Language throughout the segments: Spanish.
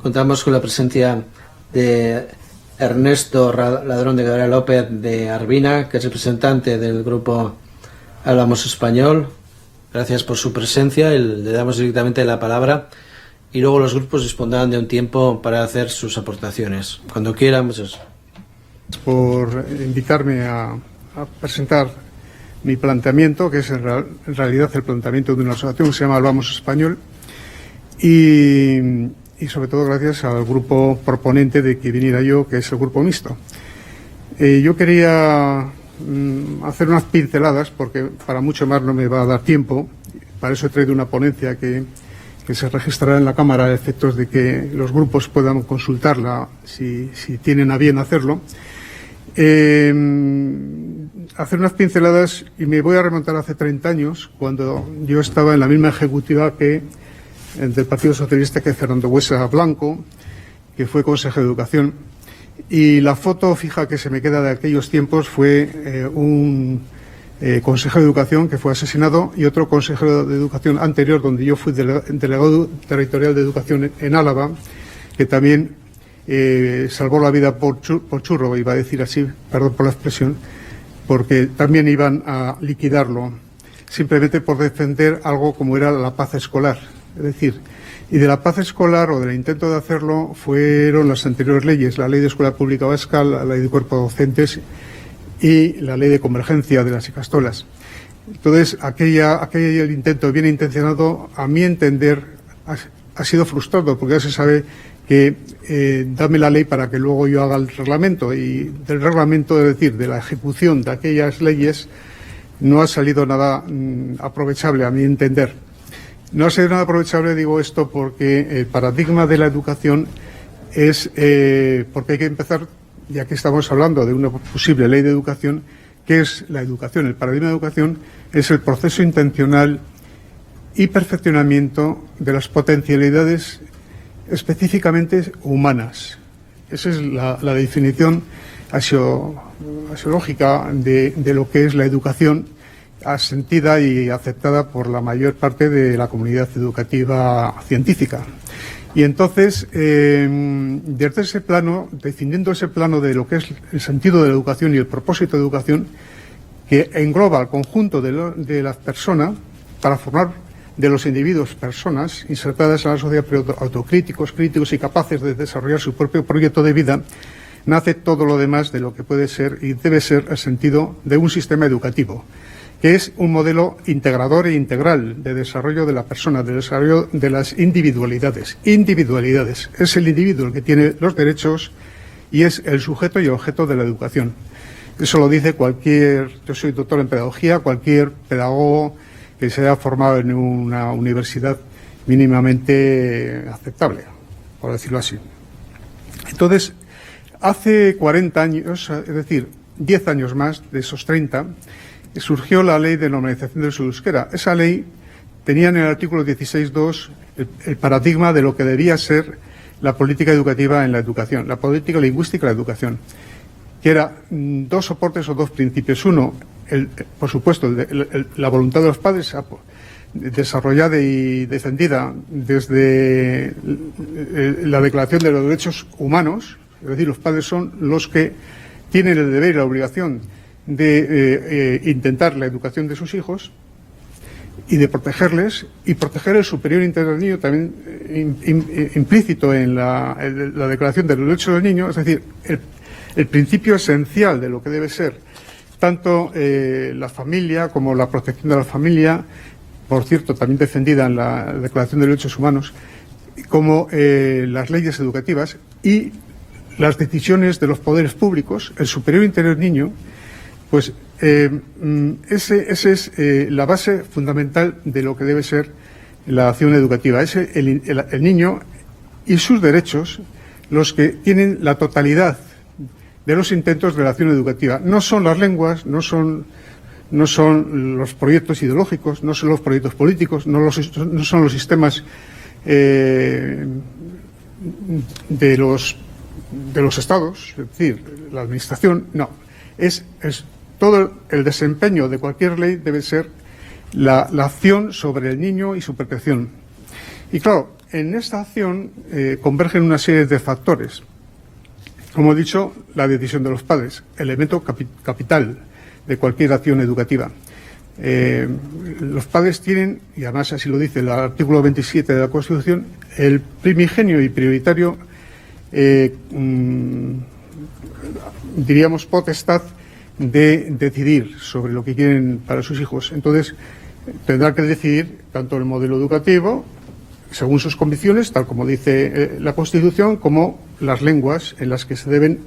Contamos con la presencia de Ernesto Ladrón de Gabriel López de Arbina, que es representante del grupo Hablamos Español. Gracias por su presencia y le damos directamente la palabra. Y luego los grupos dispondrán de un tiempo para hacer sus aportaciones. Cuando quieran, pues... Por invitarme a presentar mi planteamiento, que es en realidad el planteamiento de una asociación que se llama Hablamos Español, y sobre todo gracias al grupo proponente de que viniera yo, que es el grupo mixto. Yo quería hacer unas pinceladas, porque para mucho más no me va a dar tiempo. Para eso he traído una ponencia que se registrará en la Cámara a efectos de que los grupos puedan consultarla si tienen a bien hacerlo. Hacer unas pinceladas, y me voy a remontar hace 30 años, cuando yo estaba en la misma ejecutiva del Partido Socialista que Fernando Buesa Blanco, que fue consejero de Educación. Y la foto fija que se me queda de aquellos tiempos fue un consejero de Educación que fue asesinado, y otro consejero de Educación anterior, donde yo fui delegado territorial de Educación en Álava, que también salvó la vida por churro, iba a decir así, perdón por la expresión, porque también iban a liquidarlo, simplemente por defender algo como era la paz escolar. Es decir, y de la paz escolar, o del intento de hacerlo, fueron las anteriores leyes: la Ley de Escuela Pública Vasca, la Ley de Cuerpos Docentes y la Ley de Convergencia de las Ikastolas. Entonces, aquel intento bien intencionado, a mi entender, ha sido frustrado, porque ya se sabe que dame la ley para que luego yo haga el reglamento, y del reglamento, es decir, de la ejecución de aquellas leyes, no ha salido nada aprovechable, a mi entender. No ha sido nada aprovechable, digo esto, porque el paradigma de la educación es, porque hay que empezar, ya que estamos hablando de una posible ley de educación, ¿qué es la educación? El paradigma de educación es el proceso intencional y perfeccionamiento de las potencialidades específicamente humanas. Esa es la definición axiológica de lo que es la educación, asentida y aceptada por la mayor parte de la comunidad educativa científica. Y entonces, desde ese plano, definiendo ese plano de lo que es el sentido de la educación y el propósito de educación, que engloba al conjunto de las personas, para formar de los individuos personas insertadas en la sociedad, pero autocríticos, críticos y capaces de desarrollar su propio proyecto de vida, nace todo lo demás de lo que puede ser y debe ser el sentido de un sistema educativo, que es un modelo integrador e integral de desarrollo de la persona, de desarrollo de las individualidades. Individualidades. Es el individuo el que tiene los derechos y es el sujeto y objeto de la educación. Eso lo dice yo soy doctor en pedagogía, cualquier pedagogo que se haya formado en una universidad mínimamente aceptable, por decirlo así. Entonces, hace 40 años, es decir, 10 años más de esos 30, surgió la Ley de Normalización del Uso del Euskera. Esa ley tenía en el artículo 16.2 el paradigma de lo que debía ser la política educativa en la educación, la política lingüística en la educación, que era dos soportes o dos principios. Uno, por supuesto, la voluntad de los padres, desarrollada y defendida desde la Declaración de los Derechos Humanos. Es decir, los padres son los que tienen el deber y la obligación de intentar la educación de sus hijos y de protegerles, y proteger el superior interés del niño, también implícito en la Declaración de los Derechos del Niño. Es decir, el principio esencial de lo que debe ser tanto la familia como la protección de la familia, por cierto, también defendida en la Declaración de Derechos Humanos, como las leyes educativas y las decisiones de los poderes públicos, el superior interés del niño. Pues ese es la base fundamental de lo que debe ser la acción educativa. Es el niño y sus derechos los que tienen la totalidad de los intentos de la acción educativa. No son las lenguas, no son los proyectos ideológicos, no son los proyectos políticos, no son los sistemas de los estados, es decir, la administración, no. Es todo el desempeño de cualquier ley debe ser la acción sobre el niño y su protección. Y claro, en esta acción convergen una serie de factores. Como he dicho, la decisión de los padres, elemento capital de cualquier acción educativa. Los padres tienen, y además así lo dice el artículo 27 de la Constitución, el primigenio y prioritario, diríamos, potestad de decidir sobre lo que quieren para sus hijos. Entonces, tendrá que decidir tanto el modelo educativo, según sus convicciones, tal como dice la Constitución, como las lenguas en las que se deben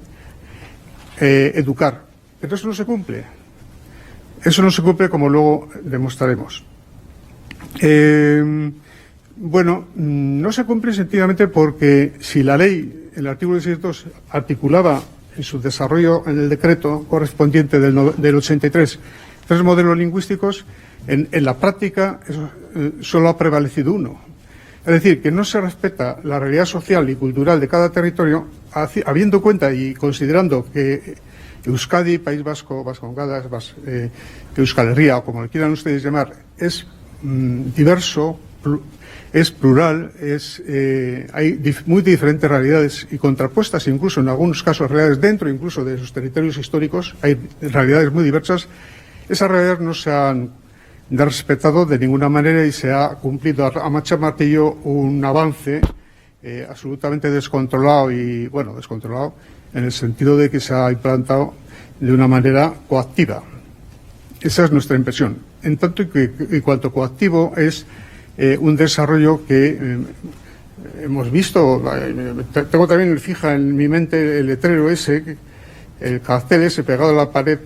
educar. Pero eso no se cumple. Eso no se cumple, como luego demostraremos. Bueno, no se cumple sencillamente porque si la ley, el artículo 16.2, articulaba en su desarrollo en el decreto correspondiente del 83 tres modelos lingüísticos, en la práctica solo ha prevalecido uno. Es decir, que no se respeta la realidad social y cultural de cada territorio, habiendo cuenta y considerando que Euskadi, País Vasco, Vascongadas, Euskal Herria, o como le quieran ustedes llamar, es diverso, es plural, hay muy diferentes realidades y contrapuestas, incluso en algunos casos realidades dentro incluso de sus territorios históricos, hay realidades muy diversas. Esas realidades no se han respetado de ninguna manera y se ha cumplido a macha martillo un avance absolutamente descontrolado y, bueno, descontrolado en el sentido de que se ha implantado de una manera coactiva. Esa es nuestra impresión. En tanto y cuanto coactivo es un desarrollo que hemos visto. Tengo también fija en mi mente el letrero ese, el cartel ese pegado a la pared,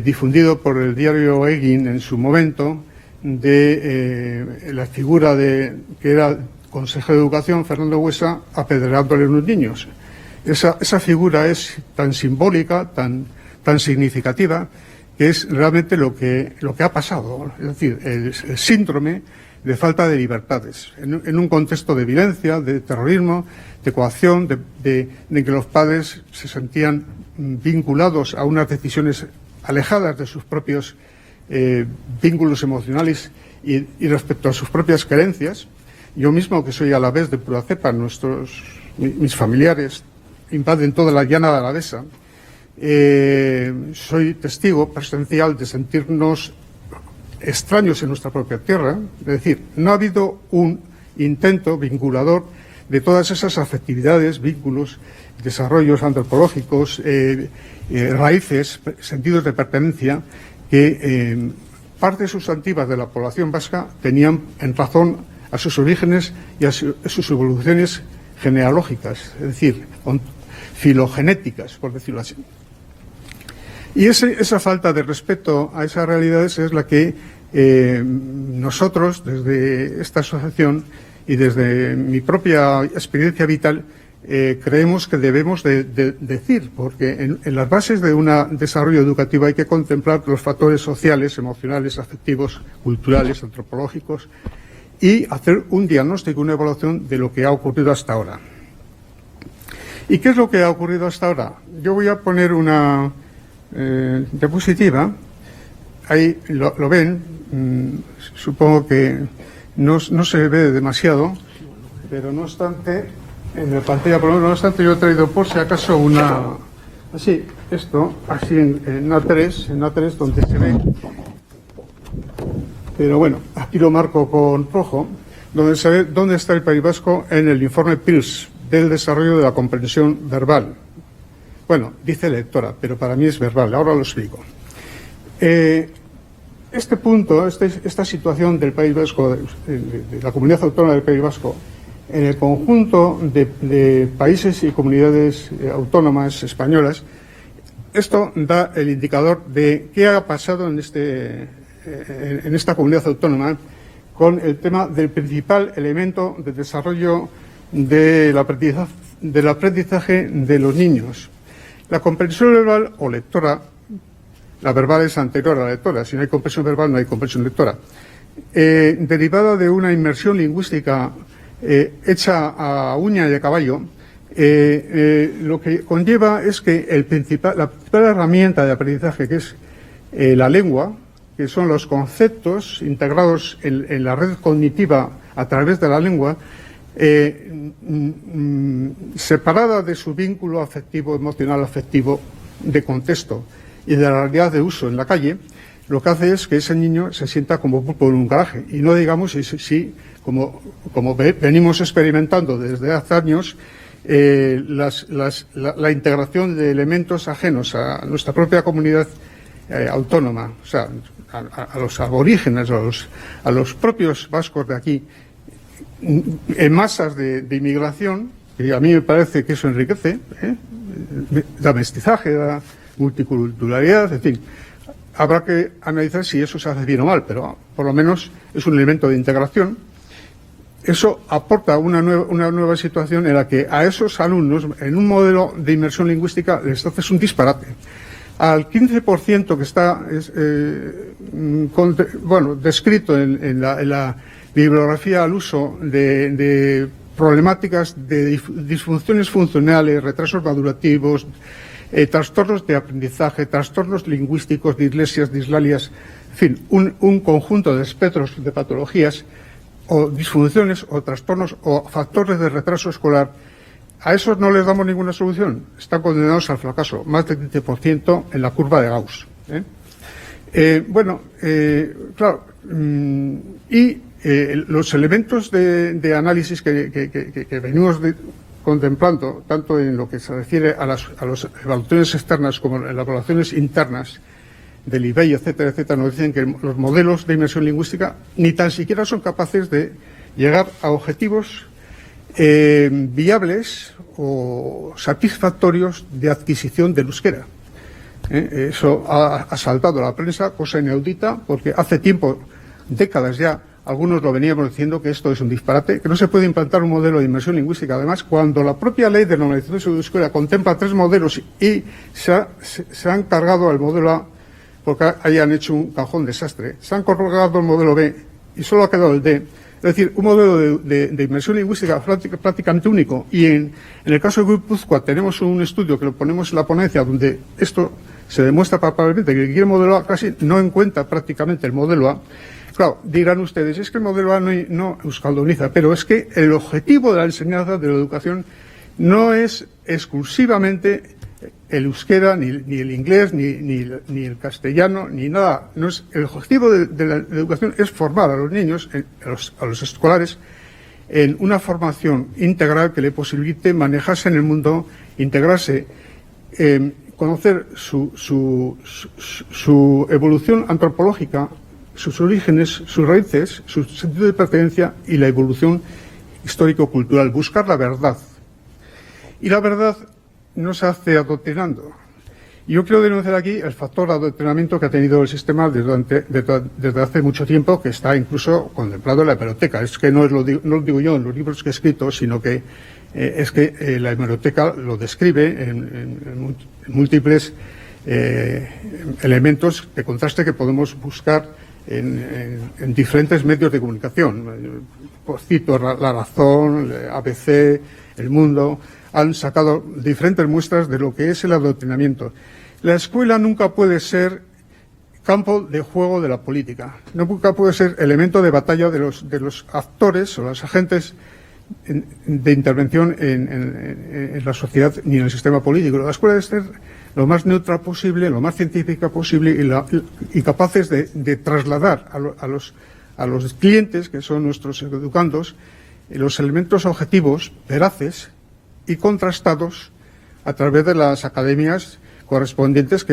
difundido por el diario Egin en su momento, de la figura que era consejero de Educación, Fernando Buesa, apedreándole a unos niños. Esa figura es tan simbólica, tan significativa, que es realmente lo que ha pasado. Es decir, el síndrome de falta de libertades, en un contexto de violencia, de terrorismo, de coacción, de que los padres se sentían vinculados a unas decisiones alejadas de sus propios vínculos emocionales y respecto a sus propias creencias. Yo mismo, que soy alavés de pura cepa, mis familiares invaden toda la llana alavesa, soy testigo presencial de sentirnos extraños en nuestra propia tierra. Es decir, no ha habido un intento vinculador de todas esas afectividades, vínculos, desarrollos antropológicos, raíces, sentidos de pertenencia que partes sustantivas de la población vasca tenían en razón a sus orígenes y a sus evoluciones genealógicas, es decir, filogenéticas, por decirlo así. Y esa falta de respeto a esas realidades es la que nosotros, desde esta asociación y desde mi propia experiencia vital, creemos que debemos de decir, porque en las bases de un desarrollo educativo hay que contemplar los factores sociales, emocionales, afectivos, culturales, antropológicos, y hacer un diagnóstico, una evaluación de lo que ha ocurrido hasta ahora. ¿Y qué es lo que ha ocurrido hasta ahora? Yo voy a poner una diapositiva. Ahí lo ven. Supongo que no se ve demasiado, pero no obstante, en la pantalla, por lo menos, no obstante, yo he traído por si acaso así en A3, donde se ve. Pero bueno, aquí lo marco con rojo, donde se ve dónde está el País Vasco en el informe PIRLS del desarrollo de la comprensión verbal. Bueno, dice lectora, pero para mí es verbal, ahora lo explico. Este punto, esta situación del País Vasco, de la comunidad autónoma del País Vasco, en el conjunto de países y comunidades autónomas españolas, esto da el indicador de qué ha pasado en esta comunidad autónoma con el tema del principal elemento de desarrollo del aprendizaje de los niños. La comprensión verbal o lectora, la verbal es anterior a la lectora, si no hay comprensión verbal no hay comprensión lectora, derivada de una inmersión lingüística hecha a uña y a caballo, lo que conlleva es que la principal herramienta de aprendizaje, que es la lengua, que son los conceptos integrados en la red cognitiva a través de la lengua, separada de su vínculo afectivo, emocional, afectivo, de contexto y de la realidad de uso en la calle, lo que hace es que ese niño se sienta como pulpo en un garaje. Y no digamos si como venimos experimentando desde hace años, la integración de elementos ajenos a nuestra propia comunidad autónoma, o sea, a los aborígenes, a los propios vascos de aquí, en masas de inmigración, que a mí me parece que eso enriquece, da mestizaje, da multiculturalidad, en fin. Habrá que analizar si eso se hace bien o mal, pero por lo menos es un elemento de integración. Eso aporta una nueva situación en la que a esos alumnos, en un modelo de inmersión lingüística, les haces un disparate. Al 15% que está descrito en la bibliografía al uso de problemáticas de disfunciones funcionales, retrasos madurativos, trastornos de aprendizaje, trastornos lingüísticos, dislesias, dislalias, en fin, un conjunto de espectros de patologías o disfunciones o trastornos o factores de retraso escolar. A esos no les damos ninguna solución. Están condenados al fracaso, más del 15% en la curva de Gauss. Claro, los elementos de análisis que venimos contemplando, tanto en lo que se refiere a las evaluaciones externas como en las evaluaciones internas del IBEI, etcétera, etcétera, nos dicen que los modelos de inmersión lingüística ni tan siquiera son capaces de llegar a objetivos viables o satisfactorios de adquisición del euskera. Eso ha saltado a la prensa, cosa inaudita, porque hace tiempo, décadas ya, algunos lo veníamos diciendo que esto es un disparate, que no se puede implantar un modelo de inmersión lingüística. Además, cuando la propia ley de normalización de euskera contempla 3 modelos y se han cargado al modelo A, porque hayan hecho un cajón desastre, se han cargado el modelo B y solo ha quedado el D. Es decir, un modelo de inmersión lingüística prácticamente único. Y en el caso de Guipúzcoa tenemos un estudio que lo ponemos en la ponencia donde esto se demuestra palpablemente que el que quiere el modelo A casi no encuentra prácticamente el modelo A. Claro, dirán ustedes, es que el modelo A no euskalduniza, pero es que el objetivo de la enseñanza, de la educación, no es exclusivamente el euskera, ni el inglés, ni el castellano, ni nada. No es, el objetivo de la educación es formar a los niños, a los escolares, en una formación integral que le posibilite manejarse en el mundo, integrarse, conocer su evolución antropológica, sus orígenes, sus raíces, su sentido de pertenencia y la evolución histórico-cultural. Buscar la verdad. Y la verdad no se hace adoctrinando. Yo quiero denunciar aquí el factor de adoctrinamiento que ha tenido el sistema desde hace mucho tiempo, que está incluso contemplado en la hemeroteca. Es que no lo digo yo en los libros que he escrito, sino que es que la hemeroteca lo describe en múltiples elementos de contraste que podemos buscar en diferentes medios de comunicación. Pues cito La Razón, ABC, El Mundo. Han sacado diferentes muestras de lo que es el adoctrinamiento. La escuela nunca puede ser campo de juego de la política, nunca puede ser elemento de batalla de los actores o los agentes de intervención en la sociedad ni en el sistema político. La escuela debe ser lo más neutra posible, lo más científica posible y capaces de trasladar a los clientes, que son nuestros educandos, los elementos objetivos, veraces y contrastados a través de las academias correspondientes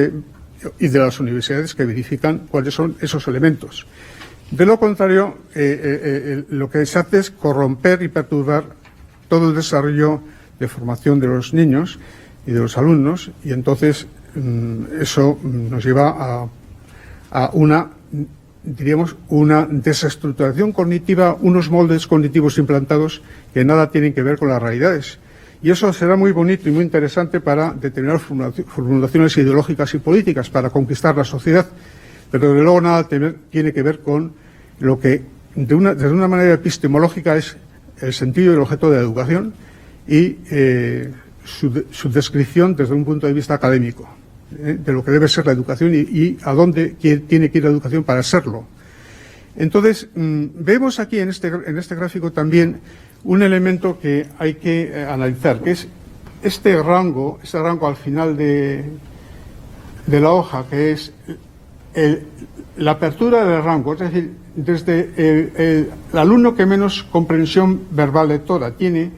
y de las universidades que verifican cuáles son esos elementos. De lo contrario, lo que se hace es corromper y perturbar todo el desarrollo de formación de los niños y de los alumnos, y entonces eso nos lleva a una desestructuración cognitiva, unos moldes cognitivos implantados que nada tienen que ver con las realidades. Y eso será muy bonito y muy interesante para determinar formulaciones ideológicas y políticas, para conquistar la sociedad, pero de luego nada tiene que ver con lo que desde una manera epistemológica es el sentido y el objeto de la educación y su descripción desde un punto de vista académico. de lo que debe ser la educación y a dónde tiene que ir la educación para serlo. Entonces, vemos aquí en este gráfico también un elemento que hay que analizar, que es este rango al final de la hoja, que es la apertura del rango, es decir, desde el alumno que menos comprensión verbal lectora tiene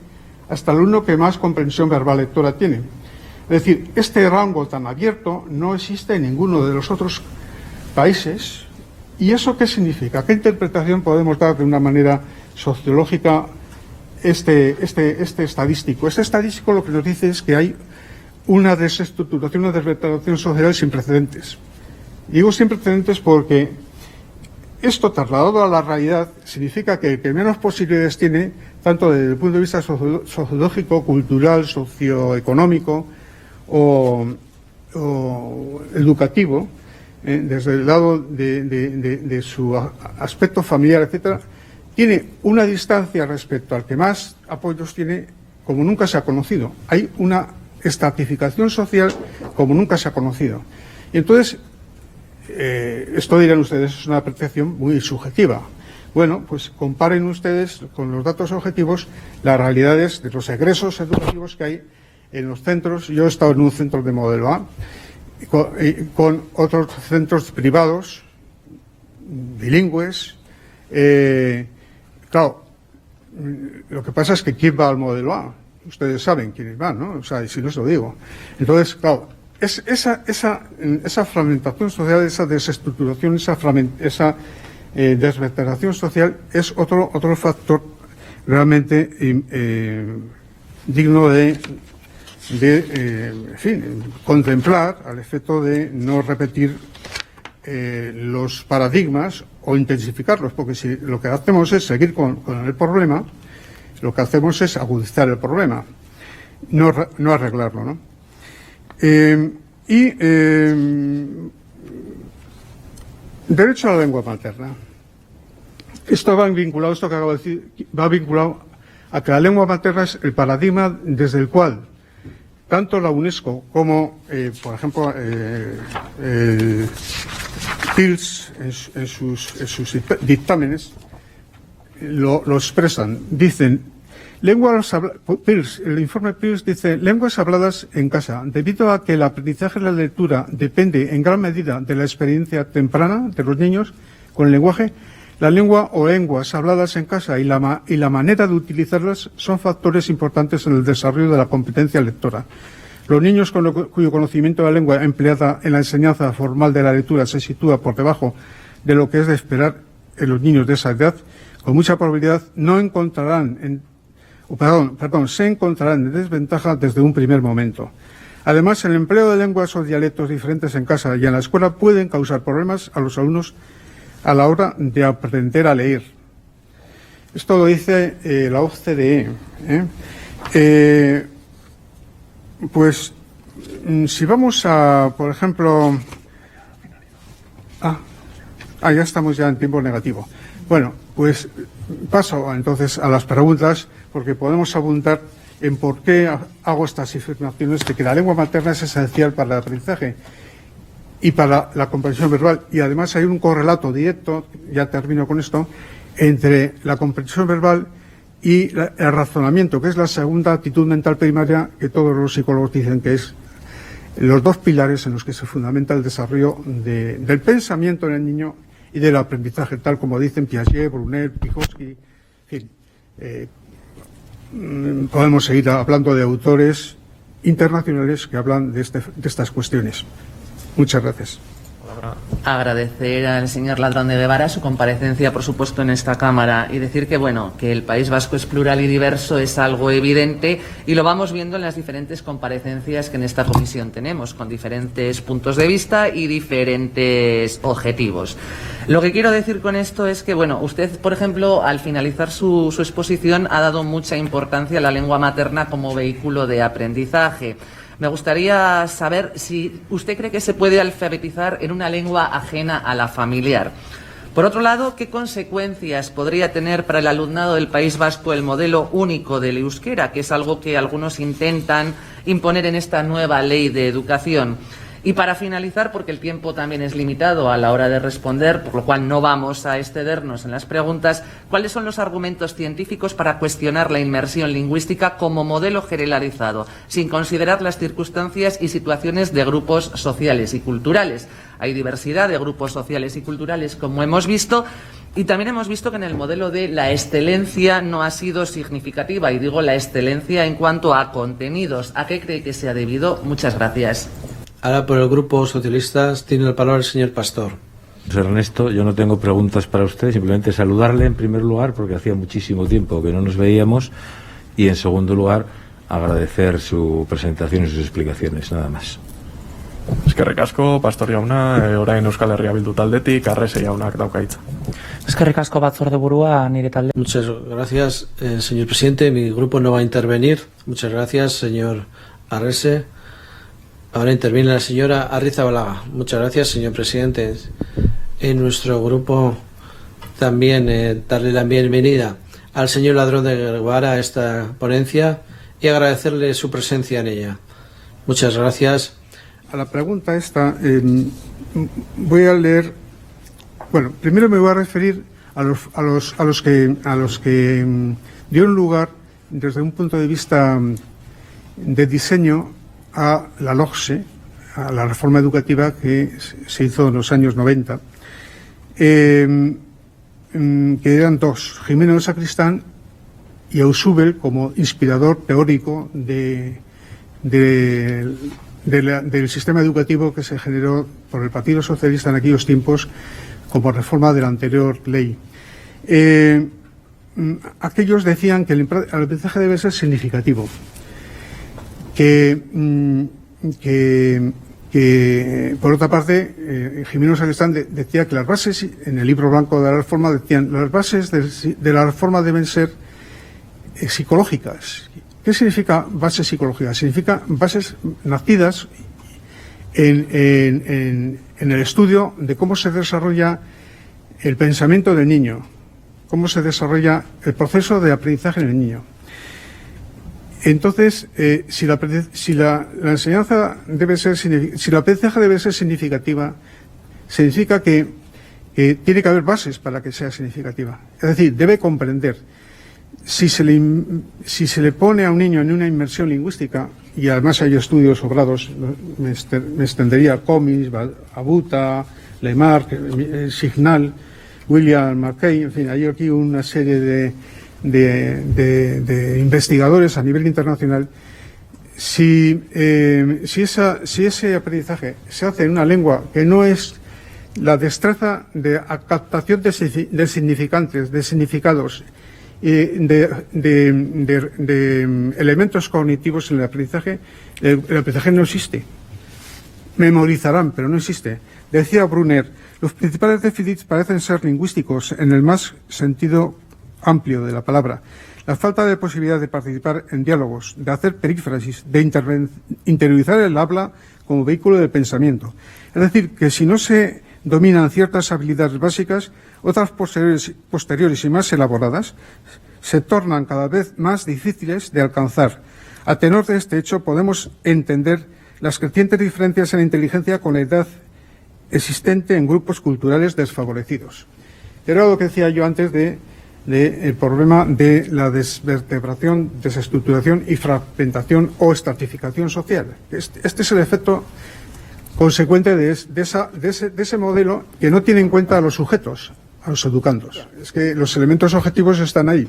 hasta el alumno que más comprensión verbal lectora tiene. Es decir, este rango tan abierto no existe en ninguno de los otros países. ¿Y eso qué significa? ¿Qué interpretación podemos dar de una manera sociológica este estadístico? Este estadístico lo que nos dice es que hay una desestructuración, una desvertebración social sin precedentes. Digo sin precedentes porque esto trasladado a la realidad significa que el que menos posibilidades tiene, tanto desde el punto de vista sociológico, cultural, socioeconómico o educativo, desde el lado de su aspecto familiar, etcétera, tiene una distancia respecto al que más apoyos tiene como nunca se ha conocido. Hay una estratificación social como nunca se ha conocido. Y entonces, esto dirán ustedes, es una percepción muy subjetiva. Bueno, pues comparen ustedes con los datos objetivos las realidades de los egresos educativos que hay en los centros. Yo he estado en un centro de modelo A, con otros centros privados, bilingües. Claro, lo que pasa es que ¿quién va al modelo A? Ustedes saben quiénes van, ¿no? O sea, si no se lo digo. Entonces, claro, esa fragmentación social, esa desestructuración, esa desvertebración social es otro factor realmente digno de en fin, contemplar al efecto de no repetir los paradigmas o intensificarlos, porque si lo que hacemos es seguir con el problema, lo que hacemos es agudizar el problema, no arreglarlo, ¿no? Derecho a la lengua materna. Esto que acabo de decir, va vinculado a que la lengua materna es el paradigma desde el cual tanto la UNESCO como, por ejemplo, Peirce en sus dictámenes lo expresan. Dicen, el informe Peirce dice, lenguas habladas en casa. Debido a que el aprendizaje de la lectura depende en gran medida de la experiencia temprana de los niños con el lenguaje, la lengua o lenguas habladas en casa y la manera de utilizarlas son factores importantes en el desarrollo de la competencia lectora. Los niños cuyo conocimiento de la lengua empleada en la enseñanza formal de la lectura se sitúa por debajo de lo que es de esperar en los niños de esa edad, con mucha probabilidad se encontrarán en desventaja desde un primer momento. Además, el empleo de lenguas o dialectos diferentes en casa y en la escuela pueden causar problemas a los alumnos a la hora de aprender a leer. Esto lo dice la OCDE. Pues, si vamos a, por ejemplo... ya estamos ya en tiempo negativo. Bueno, pues paso entonces a las preguntas, porque podemos abundar en por qué hago estas afirmaciones de que la lengua materna es esencial para el aprendizaje y para la comprensión verbal. Y además hay un correlato directo, ya termino con esto, entre la comprensión verbal y el razonamiento, que es la segunda actitud mental primaria que todos los psicólogos dicen que es los dos pilares en los que se fundamenta el desarrollo del pensamiento en el niño y del aprendizaje, tal como dicen Piaget, Brunel, Vygotsky, en fin. Podemos seguir hablando de autores internacionales que hablan de estas cuestiones. Muchas gracias. Agradecer al señor Ladrón de Guevara su comparecencia, por supuesto, en esta Cámara y decir que, bueno, que el País Vasco es plural y diverso es algo evidente y lo vamos viendo en las diferentes comparecencias que en esta comisión tenemos, con diferentes puntos de vista y diferentes objetivos. Lo que quiero decir con esto es que, bueno, usted, por ejemplo, al finalizar su exposición ha dado mucha importancia a la lengua materna como vehículo de aprendizaje. Me gustaría saber si usted cree que se puede alfabetizar en una lengua ajena a la familiar. Por otro lado, ¿qué consecuencias podría tener para el alumnado del País Vasco el modelo único del euskera, que es algo que algunos intentan imponer en esta nueva ley de educación? Y para finalizar, porque el tiempo también es limitado a la hora de responder, por lo cual no vamos a excedernos en las preguntas, ¿cuáles son los argumentos científicos para cuestionar la inmersión lingüística como modelo generalizado, sin considerar las circunstancias y situaciones de grupos sociales y culturales? Hay diversidad de grupos sociales y culturales, como hemos visto, y también hemos visto que en el modelo de la excelencia no ha sido significativa, y digo la excelencia en cuanto a contenidos. ¿A qué cree que se ha debido? Muchas gracias. Ahora por el Grupo Socialista tiene la palabra el señor Pastor. Ernesto, yo no tengo preguntas para usted, simplemente saludarle en primer lugar porque hacía muchísimo tiempo que no nos veíamos, y en segundo lugar agradecer su presentación y sus explicaciones, nada más. Eskerrik asko, Pastor jauna, orain Euskal Herria Bildu taldetik, Arrese jaunak dauka hitza. Eskerrik asko batzordeburua nire talde. Muchas gracias, señor presidente. Mi grupo no va a intervenir. Muchas gracias, señor Arrese. Ahora interviene la señora Arrizabalaga. Muchas gracias, señor presidente. En nuestro grupo también darle la bienvenida al señor Ladrón de Guevara a esta ponencia y agradecerle su presencia en ella. Muchas gracias. A la pregunta esta, voy a leer. Bueno, primero me voy a referir a los que dieron lugar desde un punto de vista de diseño a la LOGSE, a la reforma educativa que se hizo en los años 90, que eran dos, Jimeno de Sacristán y Ausubel como inspirador teórico del sistema educativo que se generó por el Partido Socialista en aquellos tiempos como reforma de la anterior ley. Aquellos decían que el aprendizaje debe ser significativo, que por otra parte, Jimeno Sacristán decía que las bases, en el libro blanco de la reforma, decían las bases de la reforma deben ser psicológicas. ¿Qué significa bases psicológicas? Significa bases nacidas en el estudio de cómo se desarrolla el pensamiento del niño, cómo se desarrolla el proceso de aprendizaje en el niño. Entonces, si la enseñanza debe ser, si el aprendizaje debe ser significativa, significa que tiene que haber bases para que sea significativa. Es decir, debe comprender. Si se le pone a un niño en una inmersión lingüística, y además hay estudios sobrados, me extendería a Comis, Abuta, Lemarque, Signal, William Markey, en fin, hay aquí una serie de investigadores a nivel internacional. Si ese aprendizaje se hace en una lengua que no es la destreza de captación de significantes, de significados, de elementos cognitivos en el aprendizaje no existe. Memorizarán, pero no existe. Decía Brunner, los principales déficits parecen ser lingüísticos en el más sentido amplio de la palabra. La falta de posibilidad de participar en diálogos, de hacer perífrasis, de interiorizar el habla como vehículo de pensamiento. Es decir, que si no se dominan ciertas habilidades básicas, otras posteriores y más elaboradas se tornan cada vez más difíciles de alcanzar. A tenor de este hecho, podemos entender las crecientes diferencias en la inteligencia con la edad existente en grupos culturales desfavorecidos. Era lo que decía yo antes el problema de la desvertebración, desestructuración y fragmentación o estratificación social. Este es el efecto consecuente de ese modelo que no tiene en cuenta a los sujetos, a los educandos. Es que los elementos objetivos están ahí.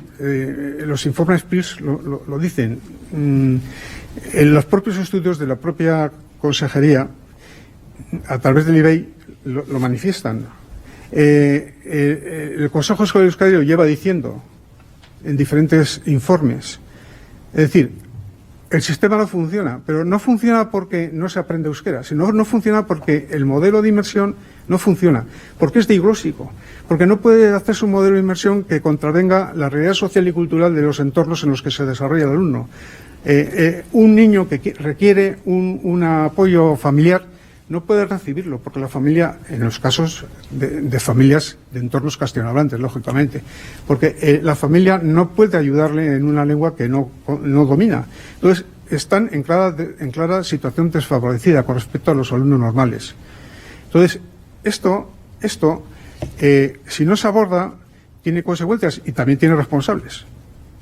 Los informes PIRS lo dicen. En los propios estudios de la propia consejería, a través del IBEI, lo manifiestan. El Consejo Escolar de Euskadi lo lleva diciendo en diferentes informes. Es decir, el sistema no funciona, pero no funciona porque no se aprende euskera, sino no funciona porque el modelo de inmersión no funciona, porque es diglósico, porque no puede hacerse un modelo de inmersión que contravenga la realidad social y cultural de los entornos en los que se desarrolla el alumno. Un niño que requiere un apoyo familiar no puede recibirlo, porque la familia, en los casos de familias de entornos castellanohablantes, lógicamente, porque la familia no puede ayudarle en una lengua que no domina. Entonces, están en clara situación desfavorecida con respecto a los alumnos normales. Entonces, esto si no se aborda, tiene consecuencias y también tiene responsables,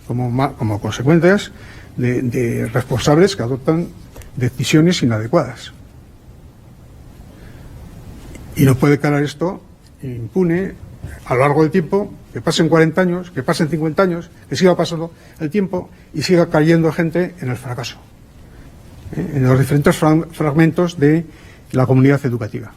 como consecuencias de responsables que adoptan decisiones inadecuadas. Y no puede quedar esto impune a lo largo del tiempo, que pasen 40 años, que pasen 50 años, que siga pasando el tiempo y siga cayendo gente en el fracaso, en los diferentes fragmentos de la comunidad educativa.